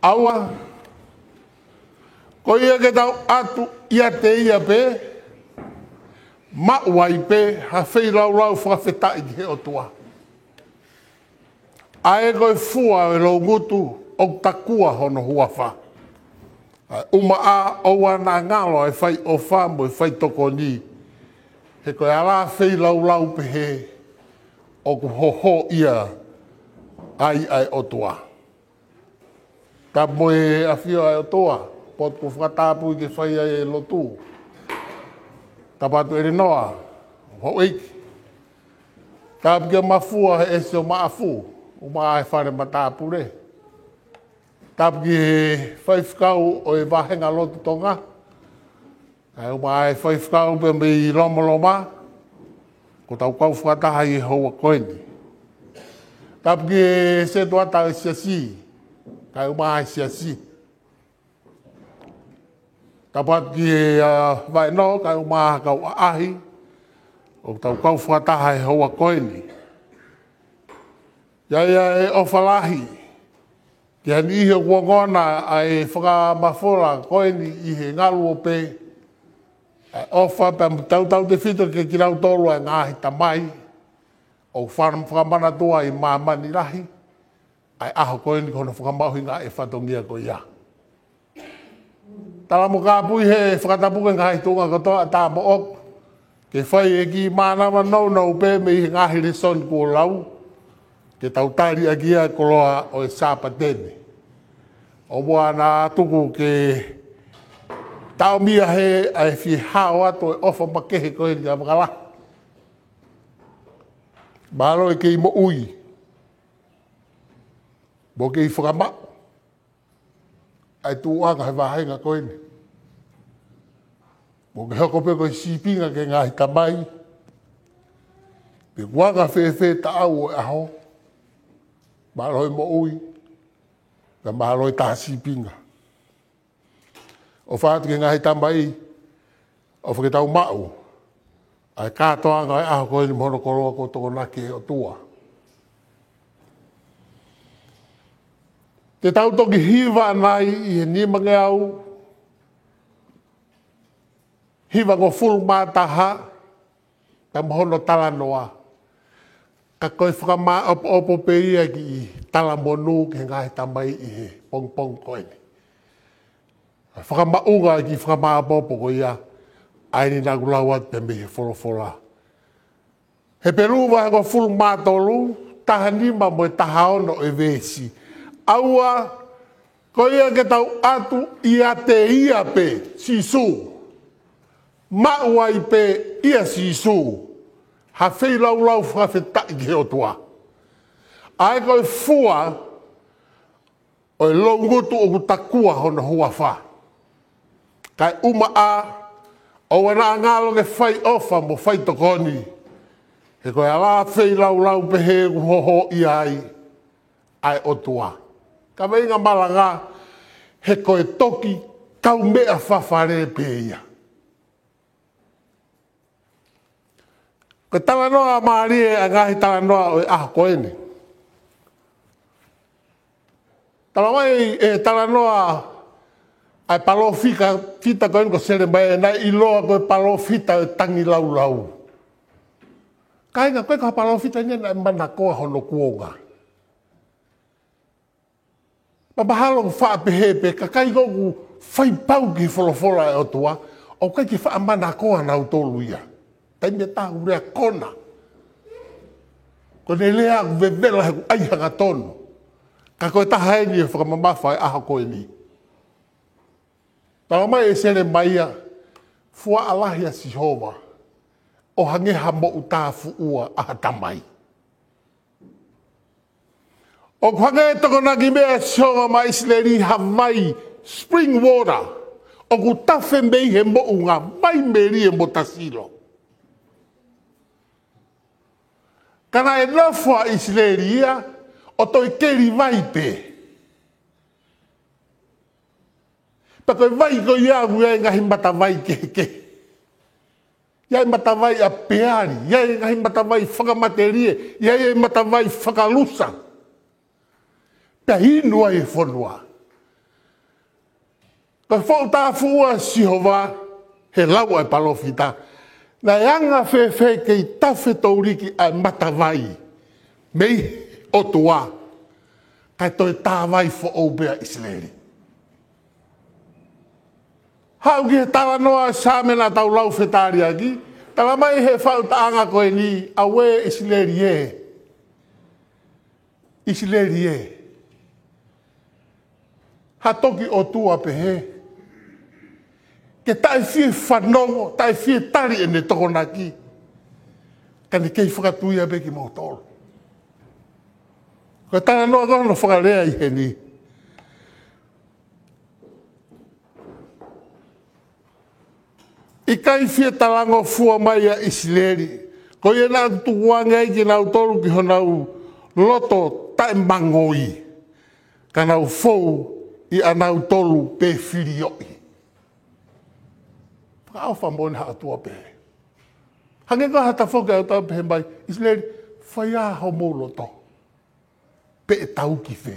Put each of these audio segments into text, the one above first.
Aua, ko ia ke tau atu ia te ia pe, mauai pe, ha whei lau whakawhetai ki he o tua. Ae koe fua e lo ngutu o takua hono huawha. Uma a oua na ngalo e whai o whamu e whai toko ni. He koe ala whei lau pe he o ku hoho ia ai o tua. Ka moe a whio ai o tua, pot ku whakatapu i ke whai ai e lotu. Ka patu ere noa, ho eiki. Ka pike mafua he ese o maafu. Uma ai whare matapu re. Tapu ki whaifkau o e wahenga lotu tonga. Uma ai whaifkau pe me i lomoloma. Ko tau kau whakataha i hoa koeni. Tapu ki se tuata e siasi. Kai uma ai siasi. Tapu atu ki vai no, kai uma kau ahi. O tau kau whakataha i hoa koeni. Ia e ofalahi. Kia ni ihe kuangona ai whakamawhora koeni i he ngalu o pe. Ofa pe tau te whito ke ki rau tolu ai ngahi tamai. O whakamana tua i mamani rahi. Ai aho koeni kono whakamauhi ngā e whatongia ko ia. Tala mo kāpui he whakatapuke ngahi tunga katoa tā mo ok. Ke whai e ki mānawa nau pe me i ngahi reson ko lau. Ke tautari a kia koloa o e sāpatene. O mua nā tuku ke tau mia he ai whi hao ato e ofa makehe koe ni a makala. Mālo e kei mo ui. Mo kei whakama. Ai tū anga he wahenga koe ni. Mo ke hoko pe koe sipinga ke ngahi tamai. Pe wanga whewhe ta au e aho. Māloi mo ui, ka māloi tāsi pinga. O whātu ke ngahi tamai, o whaketau mau, ai kātoanga e aho koe ni mono koroa ko toko nake o tua. Te tau toki hiva nai i he nimange au, hiva ngo fulu mātaha, ka mohono talanoa. Ka koe whakama opo pe ia ki i tala monu ke ngahi tamai i he pong koe ni. Whakama unga ki whakama opo ko ia aini nagu lawat pe me he wholofora. He peru wahe ko fulu mātolu, taha nima mo e taha ono e vesi. Aua, ko ia ke tau atu ia te ia pe sisu. Mauai pe ia sisu. Ha whei lau whawhetai ki o tua. Ai koe fua o e longutu o ku takua hona huawha. Kai uma a o wana ngalo ke whai ofa mo whai tokoni. He koe ala whei lau pe he hoho i ai o tua. Ka weinga malanga he koe toki kau mea whawhare pe ia. Ko talanoa maari e ngahi talanoa o e aho koeni. Talamai e talanoa ai palo fita koeni ko sere mai e nai iloa koe palo fita e tangi lau. Kainga koe ka palo fita nia nai mana koa hono kuonga. Papahalo ku wha pehepe ka kai koku whai pau ki wholofora e o tua o kai ki wha mana koa nau tolu ia. Taimia tahu rea kona. Ko ne lea ku vevela he ku aihanga tonu. Ka koe taha eni e whakamamafa e aho koe ni. Tala mai e sere maia, fua alahia si hova. O hangeha mo utafu ua aha tamai. O kwange e toko naki mea si hova mai sileri Hawaii spring water. O ku tafe mei he mo unga mai meri e mo tasilo. Kana e nofua i sileria, o toi keri vai pe. Pa koe vai ko iagu ia ngahi mata vai ke. Ia mata vai a peari, ia ngahi mata vai whakamaterie, ia mata vai whakalusa. Pea inua e whanua. Ko fo ta fua si hova he lau e palofita. Na yanga fe ke i tafe tauriki ai matawai. Mei o tua. Kai toi tāwai fo o bea Israeli. Hau ki he tala noa sāmena tau lau whetari aki. Tala mai he whau taanga koe ni awe Israeli e. Israeli e. Ha toki o tua pehe. Ke tae fie whanongo, tae fie tari e ne tokona ki. Kani kei whakatuia beki mo tolo. Ko tala noa kono whakarea i he ni. I kai fie talango fua mai a Israeli. Ko ia nā tukuanga i ki nau tolu ki honau loto tae mangoi. Ka nau fou i anau tolu pe whirioi. Whakao whamone haa tua pehe. Hange ka hata whoka au tau pehe mai, Israeli, whai aho mō loto. Pe e tau ki whe.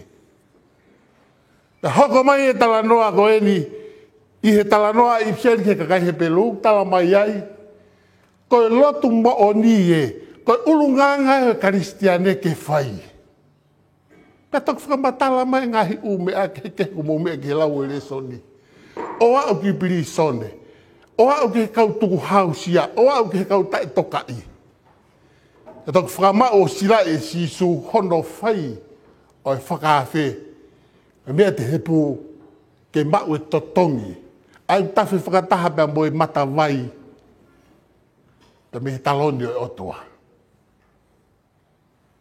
Na hoko mai e tala noa ko eni, i he tala noa i pseri ke kakai he pelu, tala mai ai. Ko e lotu mo o ni e, ko e ulunganga e karistiane ke whai. Ka tok whakamatala mai ngahi ume a ke kumo me ke lau e le soni. O au ki piri sone. O au ki kau tuku hausia. O au ki kau tae tokai. Ka tok whakama o sila e sisu hono whai. O e whakawhe. E mea te hepu ke mau e totongi. Ai tawhi whakataha pia mo e mata vai. Te me taloni o e otua.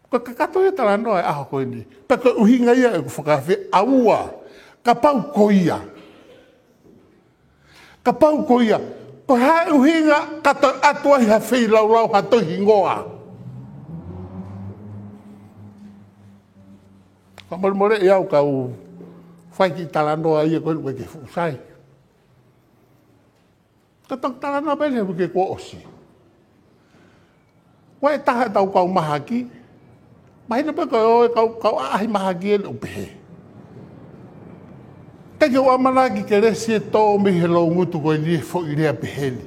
Ko kakato e tala noa e aho koe ni. Pa koe uhinga ia e ku whakawhe aua. Ka pau ko ia. Ka pau ko ia. Ko hae uhinga kato atua hi ha whei lau lau ha tohi ngoa. Ka more e au kau whai ki tala noa ia koe ke fusai. Ka tok tala noa pene ke ko osi. Wai taha tau kau mahaki. Mahina pa koe kau ahi mahaki e upehe. Teke o amanaki ke resi e tō me he lau ngutu koe ni e fo i rea peheni.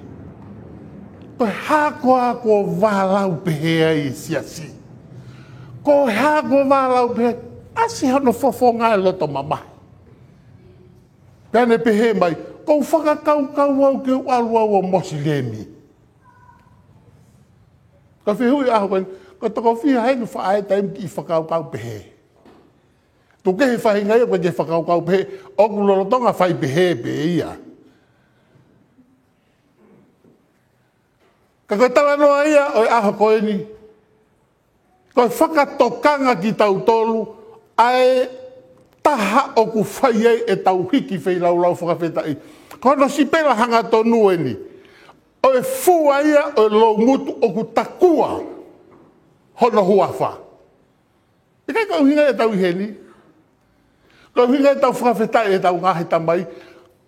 Koe hako wālau pehea i siasi. Koe hako wālau pehea. Asi hano fofonga e loto mamahi. Pēne pehe mai. Kou whakakau au ke ualua o mosilemi. Ka whihui aho koe. Ko toko whiha henu whaai taim ki whakau pehe. Tu ke he whahinga ia koe ke whakau pehe. Oku lorotonga whai pehe pe ia. Ka koe tala noa ia o e aho koe ni. Koe whakatokanga ki tau tolu. Ai taha oku whai ei e tau hiki whai lau whakawhetai. Kono si pera hanga tonu e ni. O e fua ia o e lau mutu oku takua. Hono huafa. E kai kau hinga e tau heni. Kau hinga e tau whakawhetai e tau ngahe tamai.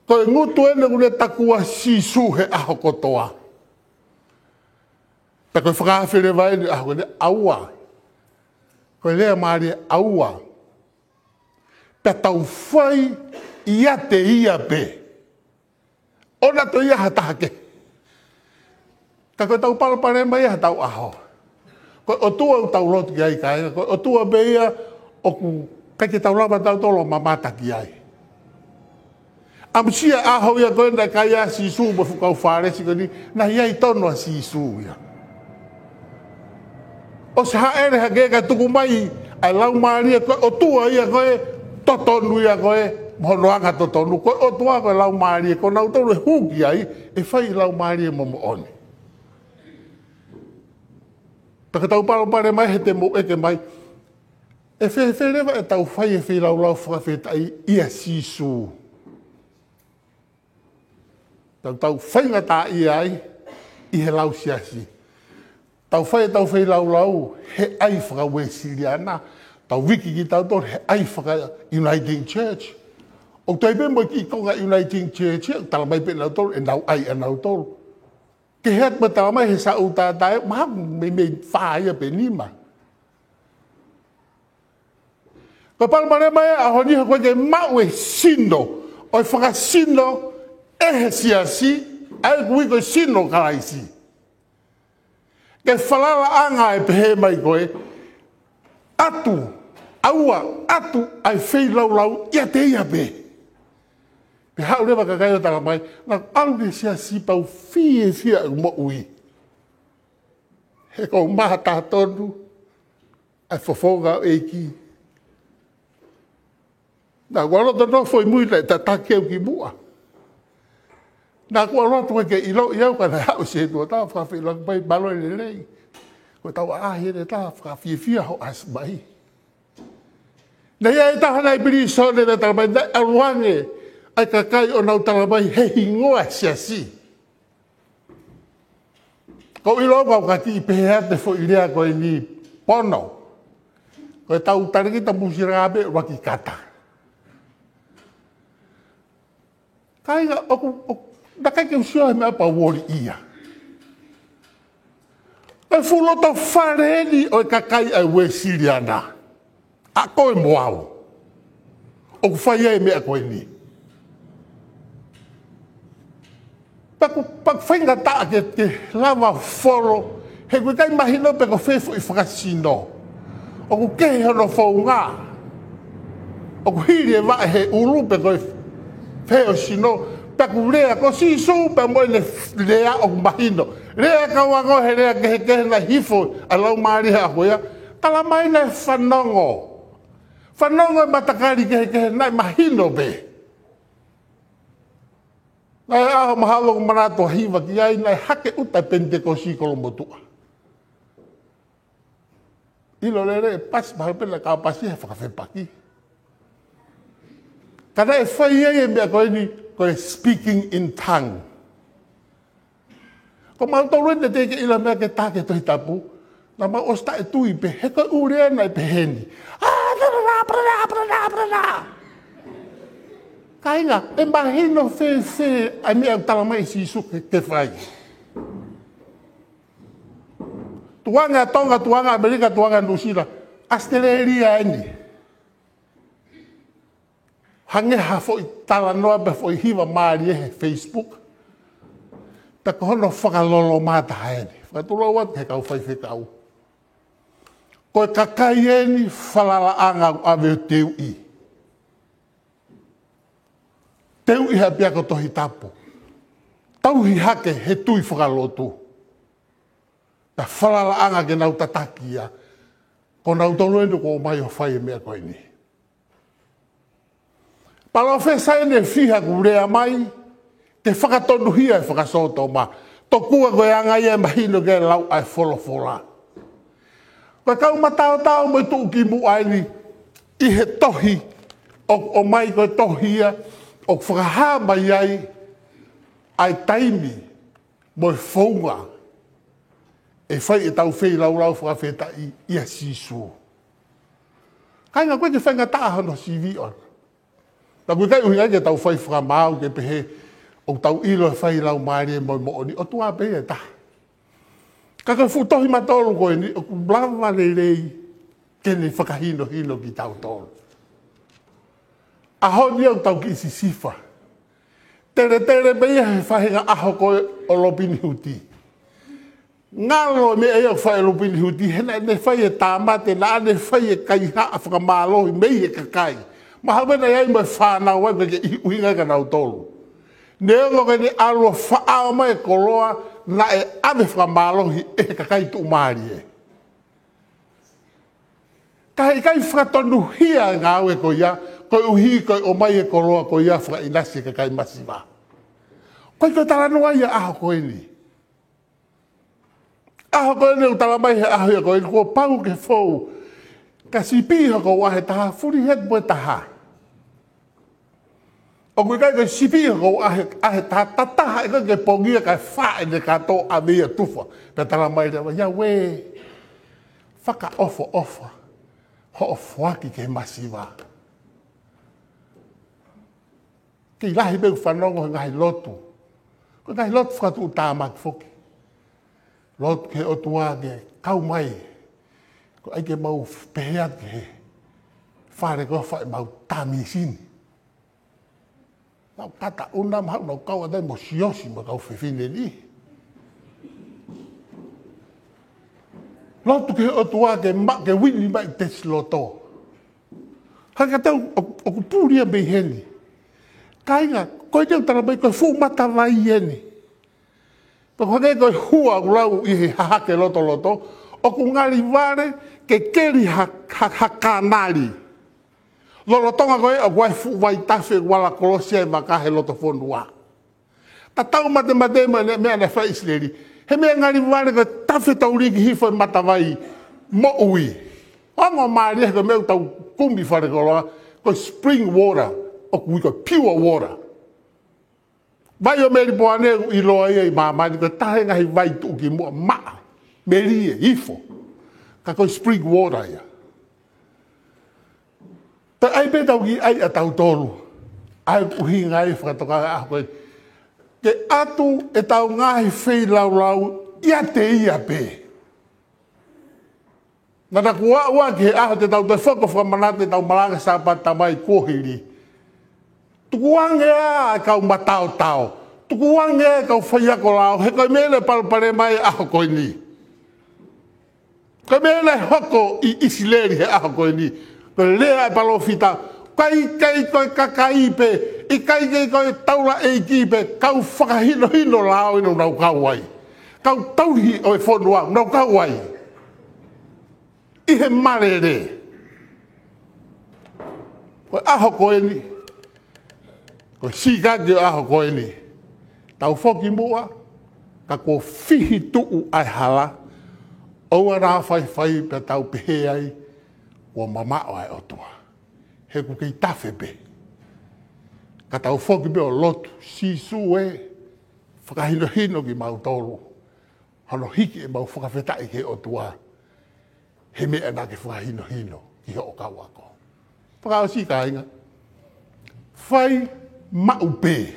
Ko e ngutu ene ule takua sisu he aho kotoa. Ta koe whakawhere vai ni aho kone aua. Koe lea maari aua. Pea tau whai ia te ia pe. Ona to ia hatake. Ka koe tau palapare mai ha tau aho. Koe o tua u tau lotu ki ai kai. Koe o tua beia o ku kake tau lama tau tolo mamata ki ai. Amsia aho ia koe na kai a sisu mo fukau wharesi koni. Na iai tono a sisu ia. O sa haere hake ka tuku mai ai lau maaria koe o tua ia koe totonu ia koe monoanga totonu. Koe o tua koe lau maaria koe nau tonu e huki ai e whai lau maaria momo oni. Taka tau pare mai he te mo eke mai. E whewherewa e tau whai e whi lau whakawhetai ia sisu. Tau whainga tā ia ai i he lau siasi. Tau whai e tau whai lau he ai whakawe siriana. Tau wiki ki tau tō he ai whaka Uniting Church. O tai pe mo ki konga Uniting Church, tala mai pe nau tō e nau ai e nau tō. Ke heat ma tala mai he sa utātai, maha me whaia pe nima. Ko palmare mai a honi ha koe ke mau e sino o whakasino e siasi, ai kui koe sino karaisi. Ke whalala anga e pehe mai koe, atu, aua, atu, ai whei lau, ia te ia pe. Pe hau rewa ka kai o taka mai, na au ke siasi pau fie mo ui. He kou maha tātonu, ai fofonga e ki. Nā kua roto no foi mui le ta takeu ki mua. Nā kua roto ke ilo iau ka na hau se tua tā whawhi lang pai malo le lei. Ko tau ahi le tā whawhi fia ho as mai. Nei ai tahana i piri sone na talamai na aruange ai ka kai o nau talamai he hingoa siasi. Ko ilo kau kati i pehea te fo ilea koe ni pono. Koe tau tariki ta musirabe waki kata. Kainga, na kai ke usiohe mea pa wori ia. E fuloto whareni o e kakai ai we siriana. A koe moau. O ku whai e mea koe ni. Paku whainga taa ke lava foro, he koe kai mahino pe ko whewhu i whakasino. O ku kehe hono whau ngā. O ku hiri e wae he uru pe koe Peo sino, paku rea, ko si su pa mo le rea o mahino. Rea ka wango he rea kehe na hifo, a lau maari ha koea. Tala mai na whanongo. Whanongo e matakari kehe na mahino be. Nai aho mahalo ko manato hiwa ki ai nai hake uta pente ko si kolomotua. Ilo lere pas mahapela ka pasi he whakawhepaki. Kada e whai e mea koe ni, koe speaking in tongue. Ko mautau rende teke ila mea ke tāke tohi tapu, na ma osta e tui pe, he koe urea na e pe heni. Kainga, e mahino whee, ai mea talamai si suke te whai. Tuanga Tonga, tuanga Amerika, tuanga Nusira, Australia eni. Hange ha foi tala noa be foi hiwa maari e Facebook. Ta kohono whakalolo mata haene. Whakaturo wat he kau whai whekau. Koe kakai eni whalala anga ave teu i. Teu i ha piako tohi tapo. Tauhi hake he tui whakalotu. Ta whalala anga ke nau tatakia. Ko nau tonu enu ko mai o whai e mea koe ni. Palo whesa ene whiha ku rea mai, te whakatonu hia e whakasoto ma. Tokua koe anga ia mahino ke lau ai wholofola. Koe kau matao tau mai tuu ki mu aini, i he tohi, o mai koe tohia, o whakaha mai ai, ai taimi, moi whaunga, e whai e tau whei lau whakawheta i ia sisu. Kainga koe ke whainga tāhano si vi on. Na koe kai uhinga ke tau whai whakamau ke pehe o tau ilo e whai lau maari e moi mooni o tua pehe ta. Ka koe futohi matolu koe ni o kublawa le rei kene whakahino hino ki tau tolu. Aho ni au tau ki isi sifa. Tere meia he whahinga aho koe o lopini huti. Ngalo me e au whai lopini huti hena ne whai e tāmate na ane whai e kai haa whakamalohi mei e kakai. Mahavena iai mai whanau wai ke i uhinga ka nau tolu. Neongo ke ni alua whaao mai koloa na e ave whamalohi e kakai tu maari e. Kai whakatonu hia ngā ue ko ia, koe uhi koe o mai e koloa ko ia whakainasi kakai masiva. Koe koe taranua ia aho koe ni. Aho koe ni utala mai he aho ia koe ni, kua pau ke fou. Ka sipiha ko wahe taha, furi het boe taha. O kui kai ka sipiha ko wahe taha, tataha e kai ke pongia kai whae ne kato a mea tufa. Ka tala mai rewa, ia we, whaka ofa, ho ofuaki ke masiva. Ki lahi meu whanongo he ngahi lotu. Ko ngahi lotu whakatu utāmak whoki. Lotu ke otua ke kau mai. Ko ai ke mau peheat ke he. Whare ko whae mau tamisini. kata una ma no kau dai mo siosi ma kau fefine ni lotu ke o tua ke ma ke wili mai te sloto haka tau o puria be heni kainga ko te tara mai ko fu mata vai heni ko hake ko hua ulau I ha ke loto loto o ku ngali vare ke keri ha kanali lolo tonga koe a wai fu vai tafe wala kolosia ma ka he loto fonua ta tau mate me ana fa isleri he me ngari vale ko tafe tauri ki hifo mata vai mo ui ongo mari ko me tau kumbi fare ko spring water o ku ko pure water vai o me boane I loa I mama ko tahe ngai vai tu ki mo ma meri hifo ka ko spring water ya ta ai pe tau ki ai atau tolu ai uhi ngai whakatoka a koe ke atu e tau ngahi whei lau ia te ia pe nana kua ua ki he aho te tau te whako whamanate tau malanga sāpat tamai kohiri tukuange a kau matao tau tukuange a kau whaiako lau he koe mele palpare mai aho koe ni koe mele hoko I isileri he aho koe ni ko lea e palo fita kai koe kakai pe I kai koe taula e ki pe kau whakahino lao ino nau kauai kau tauhi o e whonua nau kauai I he marere koe aho koe ni koe sikaki o aho koe ni tau whoki mua ka ko fihi tuu ai hala o ana whai pe tau pehe ai o mama o ai otua. He ku kei tafe be. Ka tau whoki be o lotu, si su e, whakahino hino ki mau tolu. Hano hiki e mau whakawhetai ke otua. He mea na ke whakahino hino ki ho o kawako. Whakao si ka inga. Whai mau pe.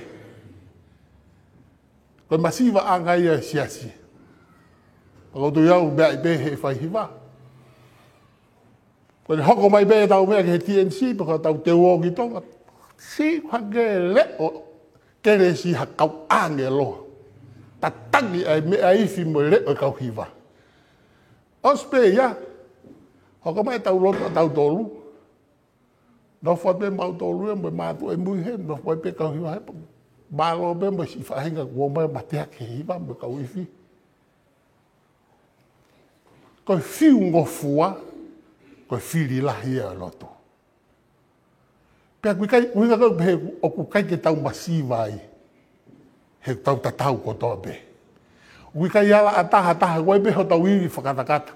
Koe masiva angai e siasi. Pakotu iau bea I be he whai hiwa. Koe hoko mai bea tau mea ke he TNC, paka tau te uo ki tonga. Si hake le o kere si hakau ange loa. Ta tangi ai mea ifi mo le o kau hiwa. Ospe ia, hoko mai tau loto tau tolu. No whape mau tolu e mo mātu e mui he, no whape kau hiwa he. Balo be mo si whahenga kua mai matea ke hiwa mo kau ifi. Koe fiu ngofua, koe whiri lahi e loto. Pea kui kau pehe o ku kai ke tau masiva ai, he tau tatau kotoa be. Kui kai ala a taha, koe pehe tau iri whakatakata,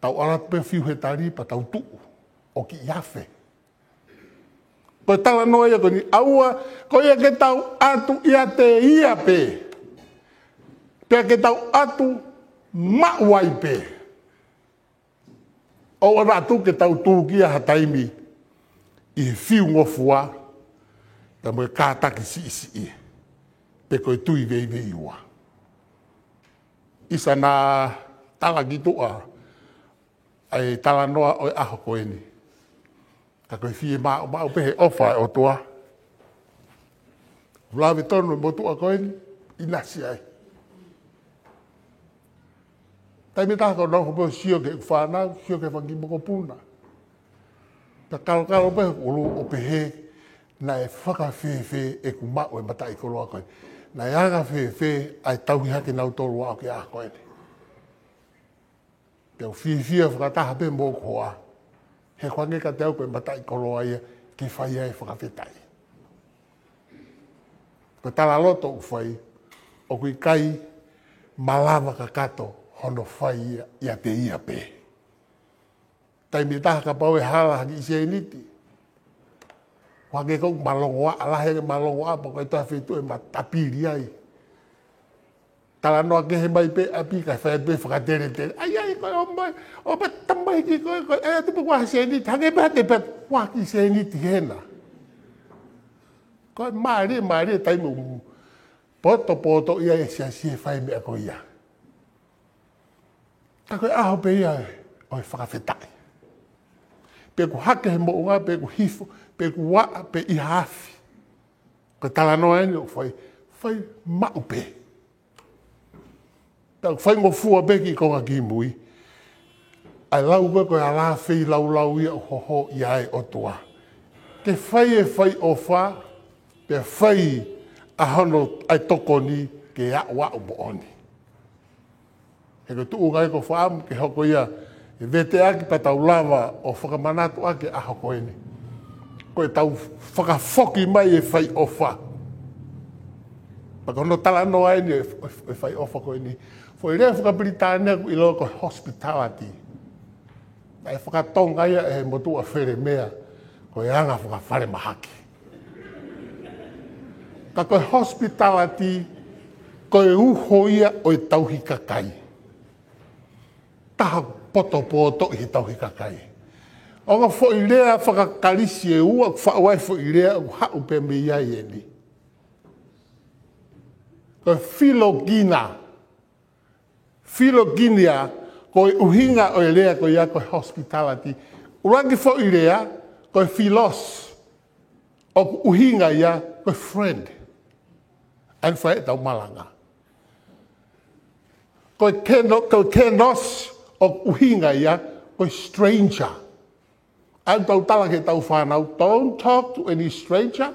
tau alat pe fiu he taripa, tau tuu, o ki iafe. Koe tala noa ia koe ni aua, koe ia ke tau atu ia te ia pe. Pea ke tau atu mauai pe. O ana tu ke tau tūkia ha taimi I fiu ngofua ta mo kātaki si pe koe tui vei ua. Isa nā tala gitua ai tala noa o aho koe ni. Ka koe fie mau pehe ofa o tua. Ulawe tonu mo tua koe ni inasi ai. Tai me tako no ho sio ke whanau, sio ke whangi moko puna. Ta kalo pe ulu o pehe na e whakawhewhe e ku mau e mata I koroa koe. Na e anga whewhe ai tauhi hake nau tolu au ke a koe ne. Peo whiwhia whakataha pe mō koa. He whange ka te au koe mata I koroa ia ke whai ai whakawhetai. Ko tala loto u whai o kui kai malawa ka kato hono whai ia te ia pe. Tai me taha ka pau e hala haki ise initi. Whake kou malongoa, alahe malongoa, pa koe toa whetu e matapiri ai. Tala noa ke he mai pe api ka whai pe whakatere tere. Ai, koe o mai, o pa tamai ki koe, e tupu kwa ise initi, hake pe hate pe waki ise initi hena. Koe maare, tai mu poto ia e siasi e whai mea koe ia. Ta koe aho pe ia o e whakawhetai. Pe ku hake he mounga, pe ku hifo, pe ku waa, pe I hafi. Ko tala no ai o fai maupe. Ta fai mo fua beki ko ngaki mui. Ai lau ko ala fei lau ia ho ia e o tua. Ke fai e fai o fa pe fai a hono ai tokoni ke a wa o boni. He ko tu ngai ko fam ke hoko ia e vete aki pa tau lava o whakamanatu ake a hoko ene. Ko e tau whakafoki mai e fai o fa. Paka no tala no ai ni e fai o fa ko ene. Fo i rea whakapiritānea ku i loko hospitality. Ai whakatonga ia e motu a where mea ko e anga whakawhare mahaki. Ka koe hospitality, koe uho ia o i tauhi kakai. Taha poto i tauhi kakai. O nga fo i lea whakakalisi e ua, whawai fo i lea u hau pe me iai e ni. Koe Philoginia, koe uhinga o i lea koe ia koe hospitality. Urangi fo i lea, koe philos, o uhinga ia koe friend. An fai tau malanga. Koe kenos o uhinga ia, koe stranger. An tau tala ke tau whanau, don't talk to any stranger.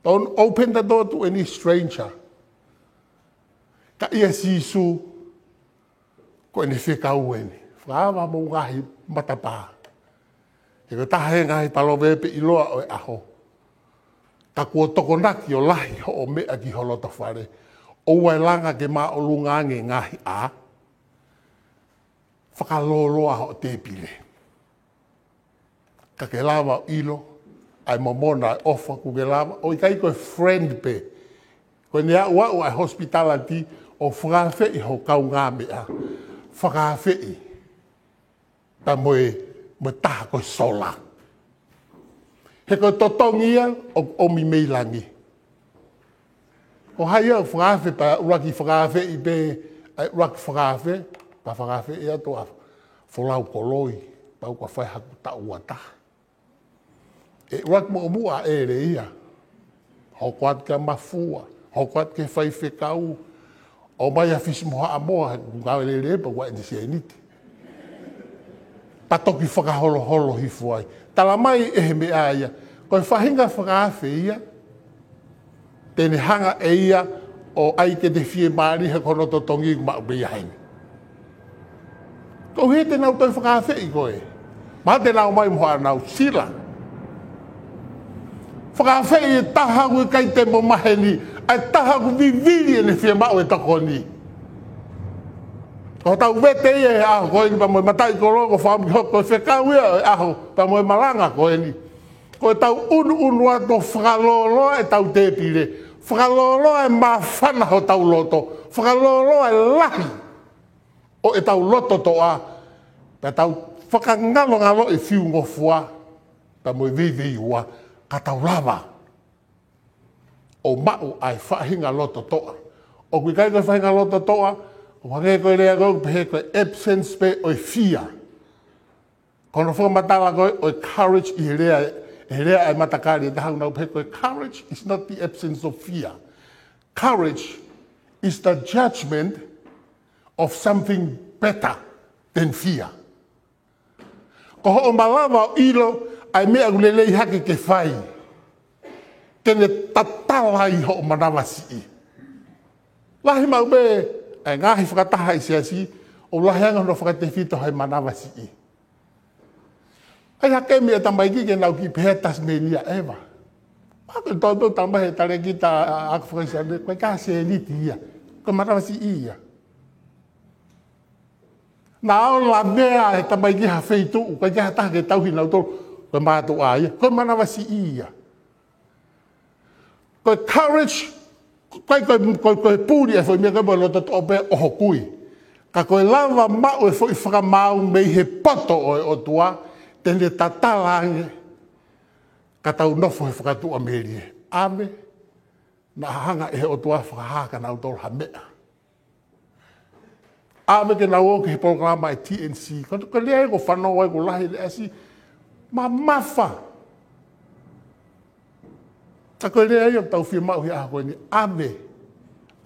Don't open the door to any stranger. Ka ia sisu, koe ni whikau eni. Whaama mo ngahi matapā. E ko tahe ngahi palowepe i loa o e aho. Ta kua tokonaki o lahi ho o mea ki holota whare. O wailanga ke maa o lungange ngahi a. Whakaloloa ho te pile. Ka ke lava ilo, ai momona ai ofa ku ke lava. O i kai koe friend pe. Koe nea ua o ai hospitality o whakawhi i ho kau ngā mea. Whakawhi i. Ta moe taha koe sola. He koe totongia o mi meilangi. O hai au whakawhi pa uraki whakawhi i pe uraki whakawhi. Pa whakawhi i ato a wholau koloi. Pa uka whai haku ta uata. E uraki mo mua e re ia. Hokoat ka mafua. Hokoat ke whai whekau. O mai a fisi moha a moa. Ngau ele repa kua eni sia initi. Patoki whakaholo hi fuai. Tala mai e he mea ia. Koe whahinga whakawhi ia. Tene hanga e ia o ai ke te fie maari he kono to tongi ma ube ia hene. Ko he te nau toi whakawhi i koe. Ma te nau mai moha nau sila. Whakawhi i taha kui kai te mo maheni. Ai taha ku viviri e ne fie ma ue toko ni. Ko tau vete ia e aho koe ni pa moe matai koro ko whaami hoko whekau ia e aho pa moe malanga koe ni. Ko tau unu ato whakalolo e tau te pire. Whakalolo e mawhana ho tau loto. Whakalolo e lahi o e tau loto toa. Pa tau whakangalo e whiu ngofua. Pa moe viviri ua ka tau lava. O mau ai whahinga loto toa. O kui kai koe whahinga loto toa. O hake koe rea koe pehe koe absence pe oi fia. Kono whakamatala koe oi courage i rea ai matakari e tahau nau pehe koe courage is not the absence of fear. Courage is the judgment of something better than fear. Ko ho o malawa o ilo ai mea ulelei hake ke whai. Kene tatala i ho o manawa si i. Lahi mau me e ngahi whakataha i siasi, o lahianga no whakatewhito hai manawa si i. Ai hake mea tamai ki ke nau ki pehe Tasmania ewa. Ako toto tamai he tare ki ta ako whakaisane, koe ka se eliti ia, koe manawa si i ia. Nā o la mea he tamai ki ha wheitu, koe ki ha taha ke tauhi nau tolu, koe mātu a ia, koe manawa si i ia. Koe courage, koe pūri e whai mea koe mo loto to ope oho kui. Ka koe lava mau e whai whakamau mei he poto o tua, tene tatalange, ka tau nofo he whakatu a merie. Ame, na hanga e o tua whakahaka nau tolu ha mea. Ame ke nau o ke he programa e TNC, ka lea e ko whanau e ko lahi le asi, ma mafa. Ka koe rea ia tau whia mau hea koe ni ame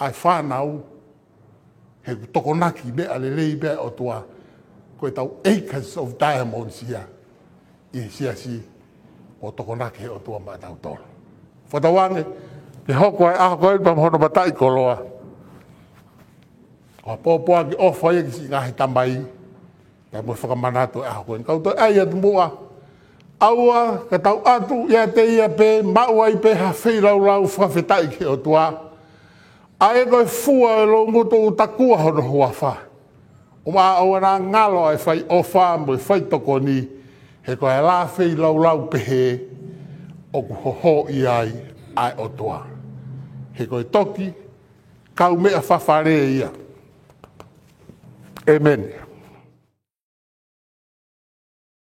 ai whanau he tokonaki me alelei me o tua koe tau acres of diamonds ia i sia si o tokonaki he o tua ma tau tolo. Whatawange, he hoko ai aho koe pa mhono matai koloa. O pōpua ki ofa ia ki si ngahi tamai. Ka mo whakamanato e aho koe. Kau toi ai atu mua. Aua, ka tau atu ia te ia pe, maua i pe ha whiraulau whawhetai ki o tua. A e koe fua e lo ngutu u takua hono hua wha. O maa au ana ngalo ai whai ofa mo i whai toko ni. He koe la whiraulau pehe o ku hoho i ai o tua. He koe toki, kau mea whawhare ia. Amen.